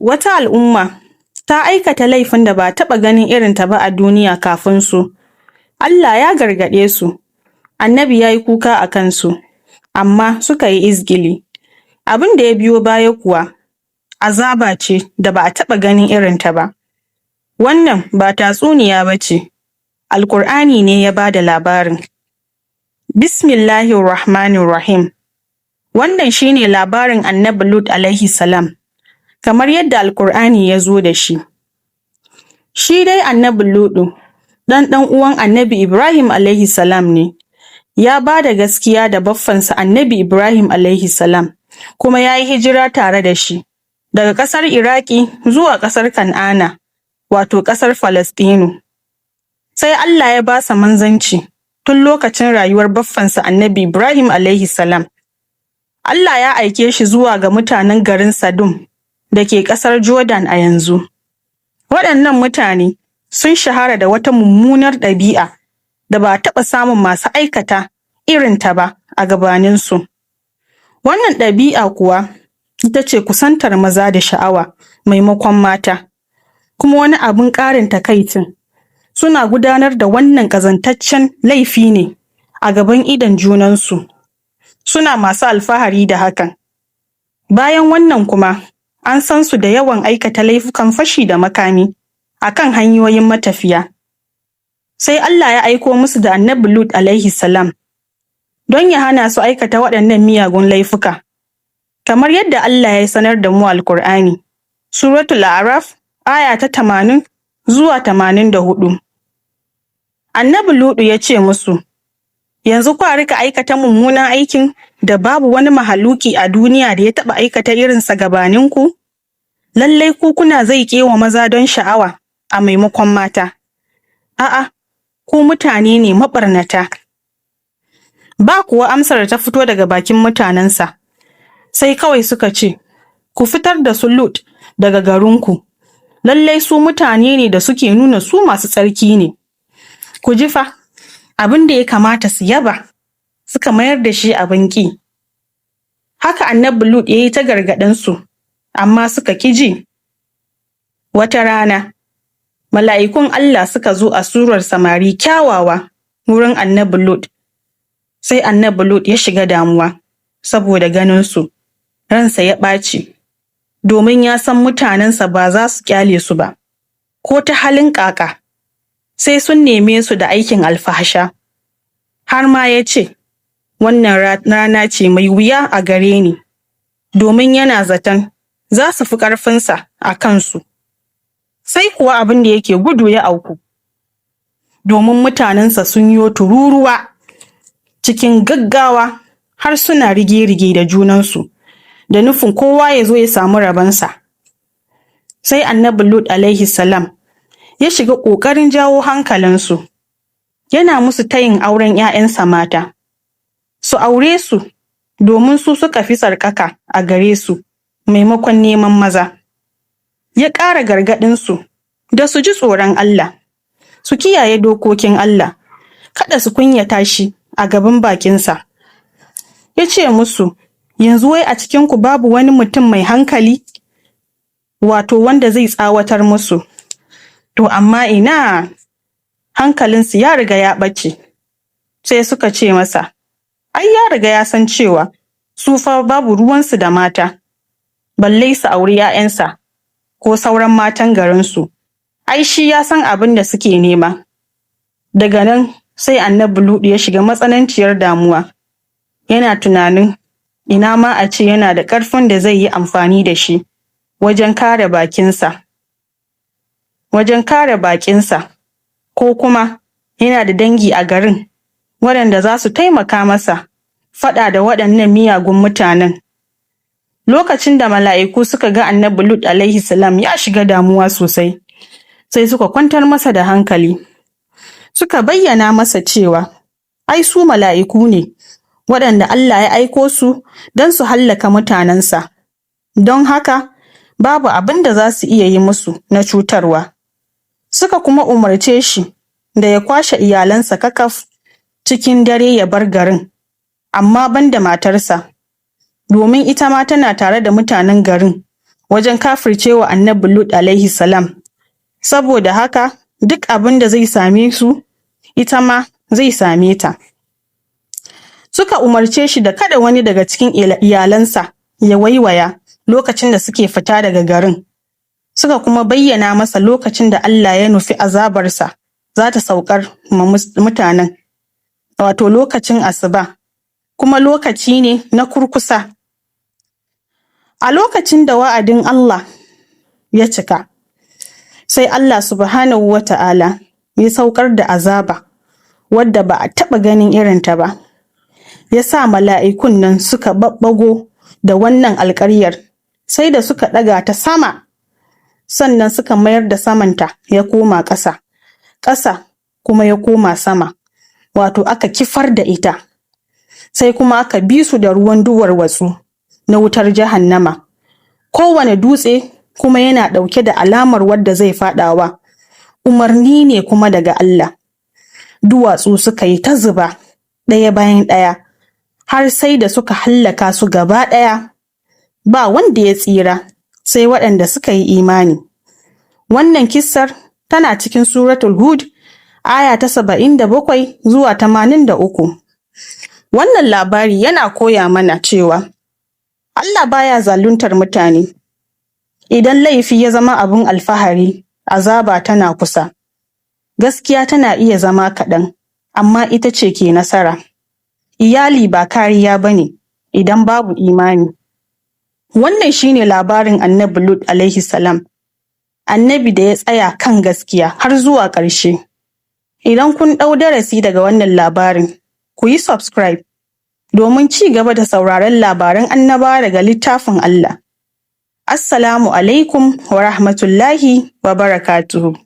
Wata al'umma ta aikata laifin da ba taɓa ganin irinta ba a duniya kafin su. Allah ya gargaɗe su, annabi ya yi kuka a kansu, amma suka yi izgili. Abin da ya biyo baya kuwa azaba ce da ba a taɓa ganin irinta ba. Wannan ba tatsuniya ba ce, Alƙur'ani ne ya ba da labarin. Bismillahirrahmanirrahim. Wannan shi ne labarin annabi Lut alaihi salam, kamar yadda Alƙur'ani ya zo da shi. Shi dai annabi Lutu ɗan uwan annabi Ibrahim alaihi salam ne, ya ba da gaskiya da baffansa annabi Ibrahim alaihi salam, kuma ya yi hijira tare da shi daga ƙasar Iraki zuwa ƙasar Kan'ana, wato ƙasar Falastinu. Sai Allah ya ba sa manzanci tun lokacin rayuwar baffansa annabi Ibrahim alaihi salam. Allah ya aike shi zuwa ga mutanen garin Sadum da ke ƙasar Jordan a yanzu. Waɗannan mutane sun shahara da wata mummunar ɗabi'a da ba a taɓa samun masu aikata irinta ba a gabaninsu. Wannan ɗabi'a kuwa ita ce kusantar maza da sha'awa maimakon mata. Kuma wani abin ƙarin takaicin, suna gudanar da wannan ƙazantaccen laifi ne a gaban idon junansu. Suna masu alfahari da hakan. Bayan wannan kuma, an san su da yawan aikata laifukan fashi da makami a kan hanyoyin matafiya. Sai Allah ya aiko musu da annabi Lut alaihi salam don ya hana su aikata waɗannan miyagun laifuka. Kamar yadda Allah ya sanar da mu Alƙur'ani, Suratul A'raf, aya ta 80 zuwa 84. Annabi Lutu ya ce musu, yanzu kwa rika aikata mummunan aikin da babu wani mahaluki a duniya da ya taɓa aikata irinsa gabaninku? Lallai ku kuna zaikewa maza don sha'awa a maimakon mata. A'a, ku mutane ne maɓarnata. Ba kuwa amsar da ta fito daga bakin mutanensa, sai kawai suka ce, ku fitar da su Lut daga garinku. Lallai su mutane ne da suke nuna su masu tsarki ne. Ku ji fa, abin da ya kamata su yaba, suka mayar da shi abin ƙi. Haka annabi Lut ya yi ta gargaɗinsu, amma suka ƙi ji. Wata rana, mala'ikun Allah suka zo a surar samari kyawawa wurin annabi Lut. Sai annabi Lut ya shiga damuwa saboda ganinsu, ransa ya ɓaci, domin ya san mutanensa ba za su ƙyale su ba, ko ta halin ƙaƙa, sai sun neme su da aikin alfahasha. Har ma ya ce, wannan rana ce mai wuya a gare ni, domin yana zaton za su fi ƙarfinsa a kansu. Sai kuwa abin da yake gudu ya auku, domin mutanensa sun yi tururuwa cikin gaggawa har suna rige-rige da junansu, da nufin kowa ya zo ya samu rabonsa. Sai annabi Lut alaihi salam ya shiga ƙoƙarin jawo hankalinsu, yana musu tayin auren ‘ya'yansa mata, su aure su domin su suka fi tsarkaka a gare su maimakon neman maza. Ya ƙara gargaɗinsu da su ji tsoron Allah, su kiyaye dokokin Allah, kada su kunyata shi a gaban bakinsa. Ya ce musu, yanzu wai a cikinku babu wani mutum mai hankali, wato wanda zai tsawatar musu. To amma ina, hankalinsu ya riga ya ɓace. Sai suka ce masa, ai ya riga ya san cewa su fa babu ruwansu da mata, balle su auri ‘ya'yansa ko sauran matan garinsu. Ai shi ya san abin da suke nema. Daga nan sai annabi Lut ya shiga matsananciyar damuwa. Yana tunanin ina ma a ce yana da ƙarfin da zai yi amfani da shi wajen kare bakinsa, ko kuma yana da dangi a garin waɗanda za su taimaka masa faɗa da waɗannan miyagun mutanen. Lokacin da mala'iku suka ga annabi Lut alaihi salam ya shiga damuwa sosai, sai suka kwantar masa da hankali. Suka bayyana masa cewa, ai su mala'iku ne waɗanda Allah ya aiko su don su hallaka mutanensa, don haka babu abin da za su iya yi musu na cutarwa. Suka kuma umarce shi da ya kwashe iyalansa kakaf cikin dare ya bar garin, amma ban da matarsa, domin ita ma tana tare da mutanen garin wajen kafircewa annabi Lut alaihi salam. Saboda haka duk abin da zai same su, ita ma zai same ta. Suka umarce shi da kada wani daga cikin iyalansa ya waiwaya lokacin da suke fita daga garin. Suka kuma bayyana masa lokacin da Allah ya nufi azabarsa za ta saukar ma mutanen, wato lokacin asuba, kuma lokaci ne na kurkusa. A lokacin da wa'adin Allah ya cika, sai Allah subhanahu wa ta'ala ya saukar da azaba wadda ba a taɓa ganin irinta ba. Ya sa mala'ikun nan suka ɓaɓɓago da wannan alƙaryar, sai da suka ɗaga ta sama, sannan suka mayar da samanta ya koma ƙasa, ƙasa kuma ya koma sama, wato aka kifar da ita. Sai kuma aka bi su da ruwan duwarwatsu na wutar jahannama. Kowane dutse kuma yana ɗauke da alamar wadda zai faɗawa. Umarni ne kuma daga Allah. Duwatsu suka yi ta zuba ɗaya bayan ɗaya, har sai da suka hallaka su gaba ɗaya. Ba wanda ya tsira sai waɗanda suka yi imani. Wannan kissar tana cikin suratul Hud, aya ta 77 zuwa 83. Wannan labari yana koya mana cewa Allah baya zaluntar mutane. Idan laifi ya zama abin alfahari, azaba tana kusa. Gaskiya tana iya zama kaɗan, amma ita ce ke nasara. Iyali ba kariya ba ne idan babu imani. Wannan shine labarin annabi Lut alaihi salam, annabi da ya tsaya kan gaskiya har zuwa ƙarshe. Idan kun ɗau darasi daga wannan labarin, ku yi subscribe domin ci gaba da sauraron labaran annabawa daga littafin Allah. Assalamu alaikum wa rahmatullahi wa barakatuhu.